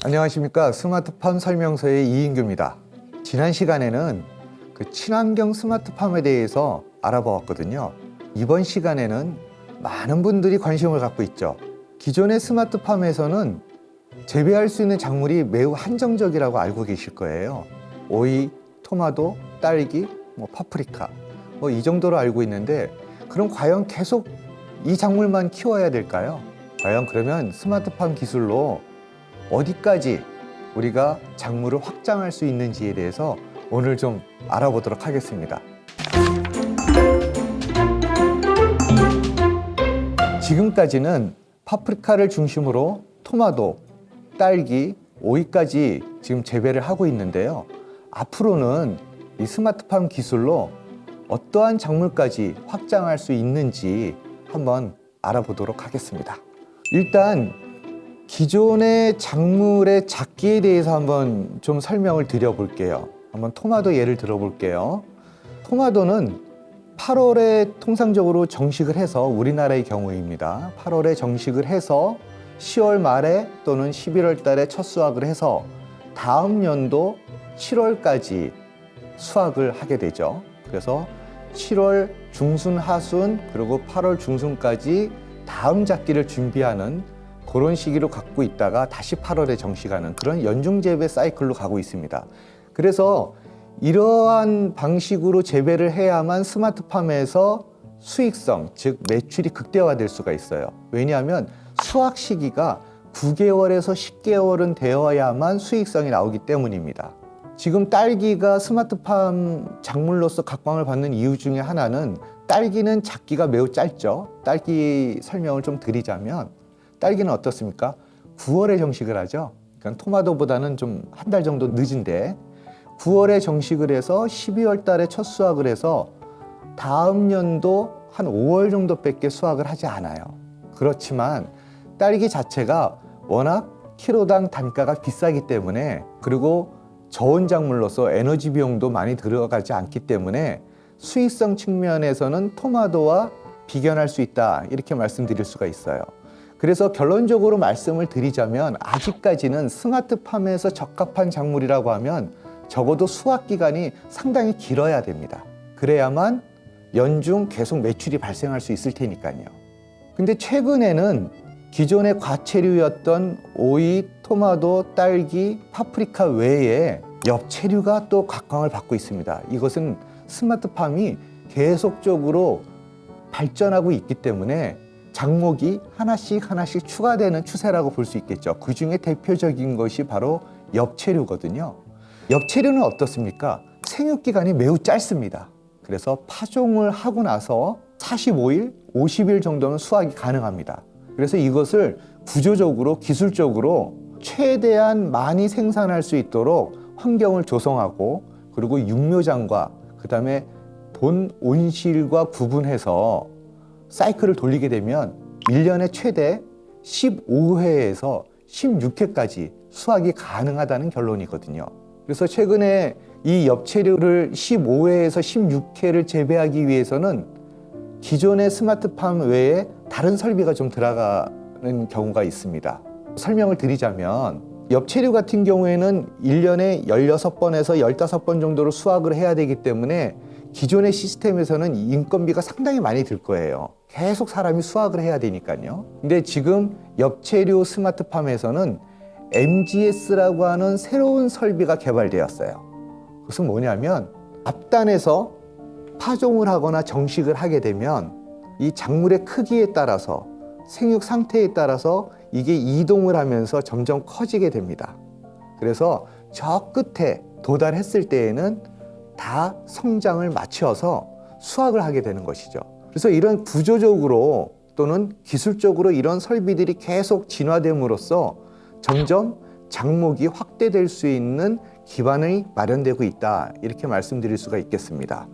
안녕하십니까. 스마트팜 설명서의 이인규입니다. 지난 시간에는 친환경 스마트팜에 대해서 알아보았거든요. 이번 시간에는 많은 분들이 관심을 갖고 있죠. 기존의 스마트팜에서는 재배할 수 있는 작물이 매우 한정적이라고 알고 계실 거예요. 오이, 토마토, 딸기, 파프리카 이 정도로 알고 있는데, 그럼 과연 계속 이 작물만 키워야 될까요? 과연 그러면 스마트팜 기술로 어디까지 우리가 작물을 확장할 수 있는지에 대해서 오늘 좀 알아보도록 하겠습니다. 지금까지는 파프리카를 중심으로 토마토, 딸기, 오이까지 지금 재배를 하고 있는데요. 앞으로는 이 스마트팜 기술로 어떠한 작물까지 확장할 수 있는지 한번 알아보도록 하겠습니다. 일단 기존의 작물의 작기에 대해서 한번 좀 설명을 드려볼게요. 한번 토마토 예를 들어볼게요. 토마토는 8월에 통상적으로 정식을 해서, 우리나라의 경우입니다. 8월에 정식을 해서 10월 말에 또는 11월 달에 첫 수확을 해서 다음 연도 7월까지 수확을 하게 되죠. 그래서 7월 중순, 하순, 그리고 8월 중순까지 다음 작기를 준비하는 그런 시기로 갖고 있다가 다시 8월에 정식하는 그런 연중재배 사이클로 가고 있습니다. 그래서 이러한 방식으로 재배를 해야만 스마트팜에서 수익성, 즉 매출이 극대화될 수가 있어요. 왜냐하면 수확 시기가 9개월에서 10개월은 되어야만 수익성이 나오기 때문입니다. 지금 딸기가 스마트팜 작물로서 각광을 받는 이유 중에 하나는, 딸기는 작기가 매우 짧죠. 딸기 설명을 좀 드리자면, 딸기는 어떻습니까? 9월에 정식을 하죠. 그러니까 토마토보다는 좀 한 달 정도 늦은데 9월에 정식을 해서 12월 달에 첫 수확을 해서 다음 연도 한 5월 정도밖에 수확을 하지 않아요. 그렇지만 딸기 자체가 워낙 키로당 단가가 비싸기 때문에, 그리고 저온 작물로서 에너지 비용도 많이 들어가지 않기 때문에 수익성 측면에서는 토마토와 비견할 수 있다, 이렇게 말씀드릴 수가 있어요. 그래서 결론적으로 말씀을 드리자면, 아직까지는 스마트팜에서 적합한 작물이라고 하면 적어도 수확 기간이 상당히 길어야 됩니다. 그래야만 연중 계속 매출이 발생할 수 있을 테니까요. 근데 최근에는 기존의 과체류였던 오이, 토마토, 딸기, 파프리카 외에 엽체류가 또 각광을 받고 있습니다. 이것은 스마트팜이 계속적으로 발전하고 있기 때문에 작목이 하나씩 추가되는 추세라고 볼 수 있겠죠. 그 중에 대표적인 것이 바로 엽체류거든요. 엽체류는 어떻습니까? 생육기간이 매우 짧습니다. 그래서 파종을 하고 나서 45일, 50일 정도는 수확이 가능합니다. 그래서 이것을 구조적으로, 기술적으로 최대한 많이 생산할 수 있도록 환경을 조성하고, 그리고 육묘장과 그다음에 본 온실과 구분해서 사이클을 돌리게 되면 1년에 최대 15회에서 16회까지 수확이 가능하다는 결론이거든요. 그래서 최근에 이 엽체류를 15회에서 16회를 재배하기 위해서는 기존의 스마트팜 외에 다른 설비가 좀 들어가는 경우가 있습니다. 설명을 드리자면, 엽체류 같은 경우에는 1년에 16번에서 15번 정도로 수확을 해야 되기 때문에 기존의 시스템에서는 인건비가 상당히 많이 들 거예요. 계속 사람이 수확을 해야 되니까요. 근데 지금 엽체류 스마트팜에서는 MGS라고 하는 새로운 설비가 개발되었어요. 그것은 뭐냐면, 앞단에서 파종을 하거나 정식을 하게 되면 이 작물의 크기에 따라서, 생육 상태에 따라서 이게 이동을 하면서 점점 커지게 됩니다. 그래서 저 끝에 도달했을 때에는 다 성장을 마쳐서 수확을 하게 되는 것이죠. 그래서 이런 구조적으로 또는 기술적으로 이런 설비들이 계속 진화됨으로써 점점 작목이 확대될 수 있는 기반이 마련되고 있다, 이렇게 말씀드릴 수가 있겠습니다.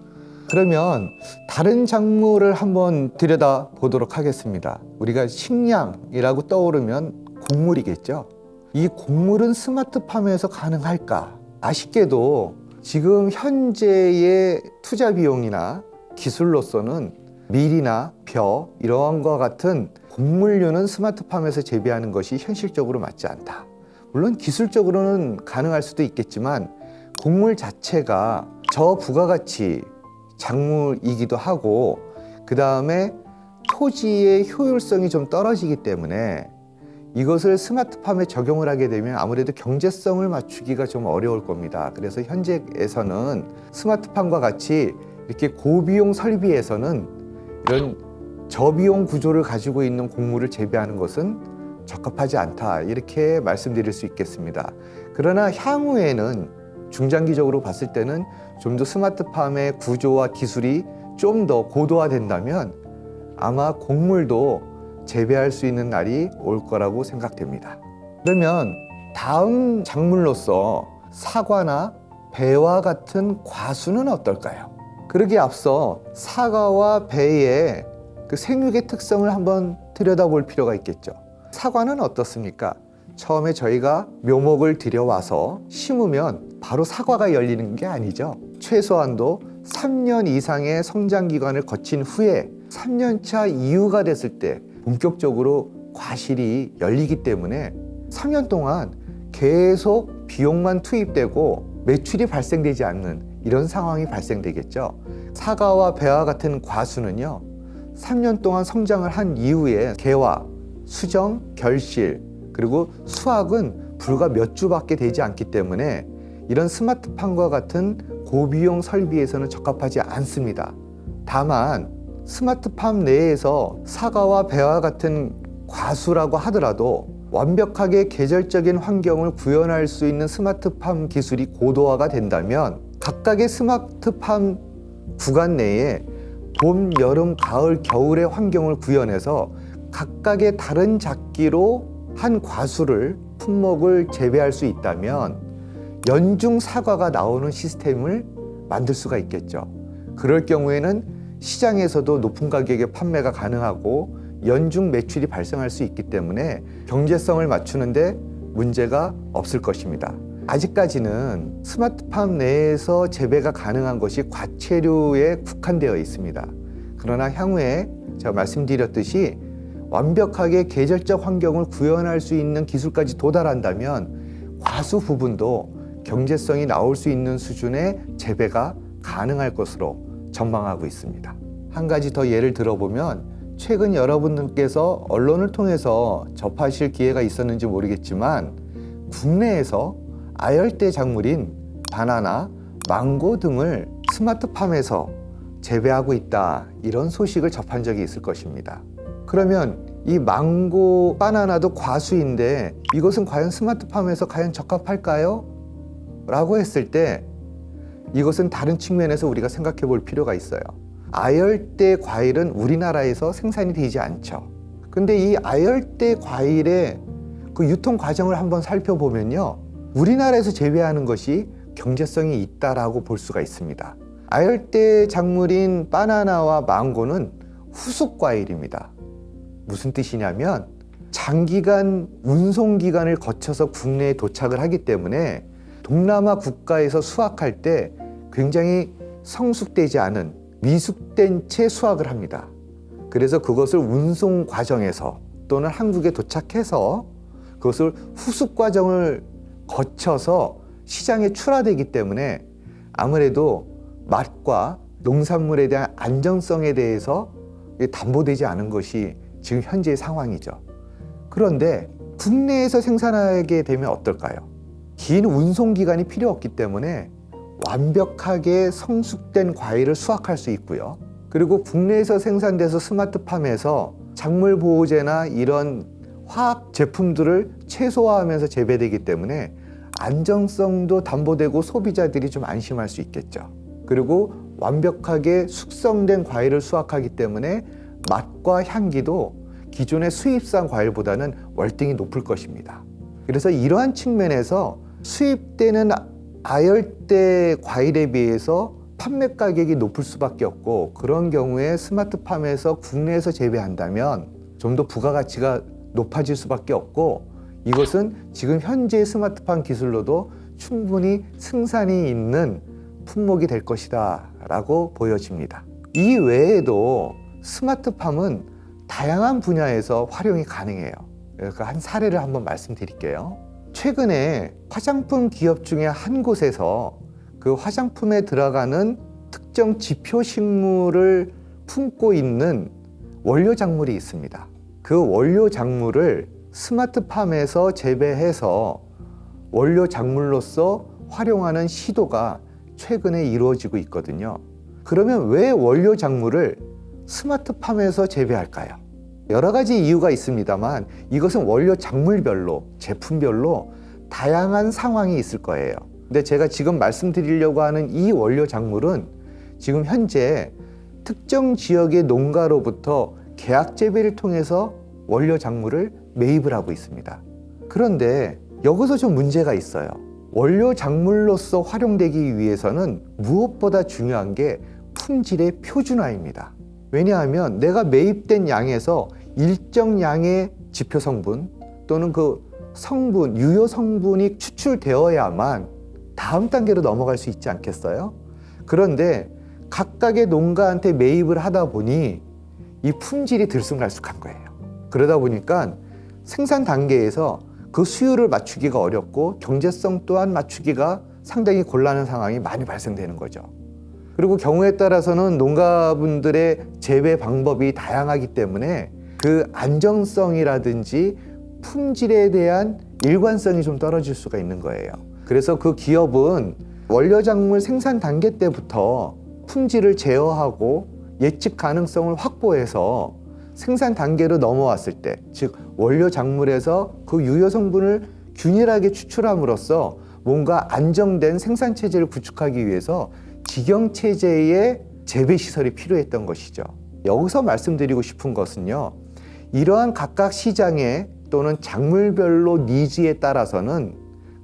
그러면 다른 작물을 한번 들여다 보도록 하겠습니다. 우리가 식량이라고 떠오르면 곡물이겠죠. 이 곡물은 스마트팜에서 가능할까? 아쉽게도 지금 현재의 투자 비용이나 기술로서는 밀이나 벼, 이러한 것 같은 곡물류는 스마트팜에서 재배하는 것이 현실적으로 맞지 않다. 물론 기술적으로는 가능할 수도 있겠지만 곡물 자체가 저부가가치 작물이기도 하고 그 다음에 토지의 효율성이 좀 떨어지기 때문에 이것을 스마트팜에 적용을 하게 되면 아무래도 경제성을 맞추기가 좀 어려울 겁니다. 그래서 현재에서는 스마트팜과 같이 이렇게 고비용 설비에서는 이런 저비용 구조를 가지고 있는 곡물을 재배하는 것은 적합하지 않다, 이렇게 말씀드릴 수 있겠습니다. 그러나 향후에는 중장기적으로 봤을 때는 좀 더 스마트팜의 구조와 기술이 좀 더 고도화된다면 아마 곡물도 재배할 수 있는 날이 올 거라고 생각됩니다. 그러면 다음 작물로서 사과나 배와 같은 과수는 어떨까요? 그러기에 앞서 사과와 배의 그 생육의 특성을 한번 들여다볼 필요가 있겠죠. 사과는 어떻습니까? 처음에 저희가 묘목을 들여와서 심으면 바로 사과가 열리는 게 아니죠. 최소한도 3년 이상의 성장 기간을 거친 후에 3년차 이후가 됐을 때 본격적으로 과실이 열리기 때문에 3년 동안 계속 비용만 투입되고 매출이 발생되지 않는 이런 상황이 발생되겠죠. 사과와 배와 같은 과수는요, 3년 동안 성장을 한 이후에 개화, 수정, 결실, 그리고 수확은 불과 몇 주밖에 되지 않기 때문에 이런 스마트팜과 같은 고비용 설비에서는 적합하지 않습니다. 다만 스마트팜 내에서 사과와 배와 같은 과수라고 하더라도 완벽하게 계절적인 환경을 구현할 수 있는 스마트팜 기술이 고도화가 된다면 각각의 스마트팜 구간 내에 봄, 여름, 가을, 겨울의 환경을 구현해서 각각의 다른 작기로 한 과수를 품목을 재배할 수 있다면 연중 사과가 나오는 시스템을 만들 수가 있겠죠. 그럴 경우에는 시장에서도 높은 가격에 판매가 가능하고 연중 매출이 발생할 수 있기 때문에 경제성을 맞추는데 문제가 없을 것입니다. 아직까지는 스마트팜 내에서 재배가 가능한 것이 과체류에 국한되어 있습니다. 그러나 향후에 제가 말씀드렸듯이 완벽하게 계절적 환경을 구현할 수 있는 기술까지 도달한다면 과수 부분도 경제성이 나올 수 있는 수준의 재배가 가능할 것으로 전망하고 있습니다. 한 가지 더 예를 들어보면 최근 여러분들께서 언론을 통해서 접하실 기회가 있었는지 모르겠지만 국내에서 아열대 작물인 바나나, 망고 등을 스마트팜에서 재배하고 있다, 이런 소식을 접한 적이 있을 것입니다. 그러면 이 망고, 바나나도 과수인데 이것은 과연 스마트팜에서 과연 적합할까요? 라고 했을 때 이것은 다른 측면에서 우리가 생각해 볼 필요가 있어요. 아열대 과일은 우리나라에서 생산이 되지 않죠. 근데 이 아열대 과일의 그 유통 과정을 한번 살펴보면요, 우리나라에서 재배하는 것이 경제성이 있다라고 볼 수가 있습니다. 아열대 작물인 바나나와 망고는 후속 과일입니다. 무슨 뜻이냐면 장기간 운송 기간을 거쳐서 국내에 도착을 하기 때문에 동남아 국가에서 수확할 때 굉장히 성숙되지 않은 미숙된 채 수확을 합니다. 그래서 그것을 운송 과정에서 또는 한국에 도착해서 그것을 후숙 과정을 거쳐서 시장에 출하되기 때문에 아무래도 맛과 농산물에 대한 안정성에 대해서 담보되지 않은 것이 지금 현재의 상황이죠. 그런데 국내에서 생산하게 되면 어떨까요? 긴 운송 기간이 필요 없기 때문에 완벽하게 성숙된 과일을 수확할 수 있고요. 그리고 국내에서 생산돼서 스마트팜에서 작물 보호제나 이런 화학 제품들을 최소화하면서 재배되기 때문에 안정성도 담보되고 소비자들이 좀 안심할 수 있겠죠. 그리고 완벽하게 숙성된 과일을 수확하기 때문에 맛과 향기도 기존의 수입산 과일보다는 월등히 높을 것입니다. 그래서 이러한 측면에서 수입되는 아열대 과일에 비해서 판매 가격이 높을 수밖에 없고, 그런 경우에 스마트팜에서 국내에서 재배한다면 좀 더 부가가치가 높아질 수밖에 없고, 이것은 지금 현재의 스마트팜 기술로도 충분히 승산이 있는 품목이 될 것이다 라고 보여집니다. 이 외에도 스마트팜은 다양한 분야에서 활용이 가능해요. 그러니까 한 사례를 한번 말씀드릴게요. 최근에 화장품 기업 중에 한 곳에서 그 화장품에 들어가는 특정 지표 식물을 품고 있는 원료 작물이 있습니다. 그 원료 작물을 스마트팜에서 재배해서 원료 작물로서 활용하는 시도가 최근에 이루어지고 있거든요. 그러면 왜 원료 작물을 스마트팜에서 재배할까요? 여러 가지 이유가 있습니다만 이것은 원료 작물별로, 제품별로 다양한 상황이 있을 거예요. 근데 제가 지금 말씀드리려고 하는 이 원료 작물은 지금 현재 특정 지역의 농가로부터 계약 재배를 통해서 원료 작물을 매입을 하고 있습니다. 그런데 여기서 좀 문제가 있어요. 원료 작물로서 활용되기 위해서는 무엇보다 중요한 게 품질의 표준화입니다. 왜냐하면 내가 매입된 양에서 일정 양의 지표 성분 또는 그 성분, 유효 성분이 추출되어야만 다음 단계로 넘어갈 수 있지 않겠어요? 그런데 각각의 농가한테 매입을 하다 보니 이 품질이 들쑥날쑥한 거예요. 그러다 보니까 생산 단계에서 그 수율을 맞추기가 어렵고 경제성 또한 맞추기가 상당히 곤란한 상황이 많이 발생되는 거죠. 그리고 경우에 따라서는 농가분들의 재배 방법이 다양하기 때문에 그 안정성이라든지 품질에 대한 일관성이 좀 떨어질 수가 있는 거예요. 그래서 그 기업은 원료작물 생산 단계 때부터 품질을 제어하고 예측 가능성을 확보해서 생산 단계로 넘어왔을 때, 즉 원료작물에서 그 유효 성분을 균일하게 추출함으로써 뭔가 안정된 생산 체제를 구축하기 위해서 직영 체제의 재배 시설이 필요했던 것이죠. 여기서 말씀드리고 싶은 것은요, 이러한 각각 시장의 또는 작물별로 니즈에 따라서는,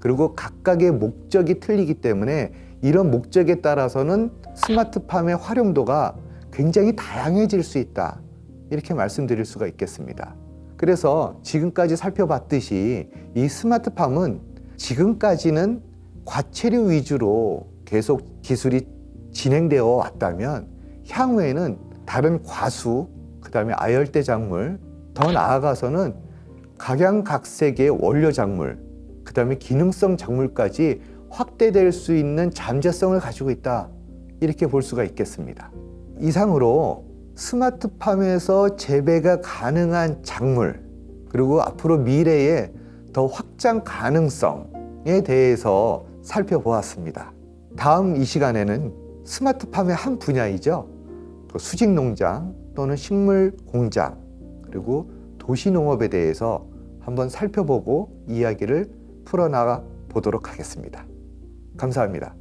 그리고 각각의 목적이 틀리기 때문에 이런 목적에 따라서는 스마트팜의 활용도가 굉장히 다양해질 수 있다, 이렇게 말씀드릴 수가 있겠습니다. 그래서 지금까지 살펴봤듯이 이 스마트팜은 지금까지는 과체류 위주로 계속 기술이 진행되어 왔다면 향후에는 다른 과수, 그 다음에 아열대 작물, 더 나아가서는 각양각색의 원료 작물, 그 다음에 기능성 작물까지 확대될 수 있는 잠재성을 가지고 있다, 이렇게 볼 수가 있겠습니다. 이상으로 스마트팜에서 재배가 가능한 작물, 그리고 앞으로 미래의 더 확장 가능성에 대해서 살펴보았습니다. 다음 이 시간에는 스마트팜의 한 분야이죠. 수직농장 또는 식물공장, 그리고 도시농업에 대해서 한번 살펴보고 이야기를 풀어나가 보도록 하겠습니다. 감사합니다.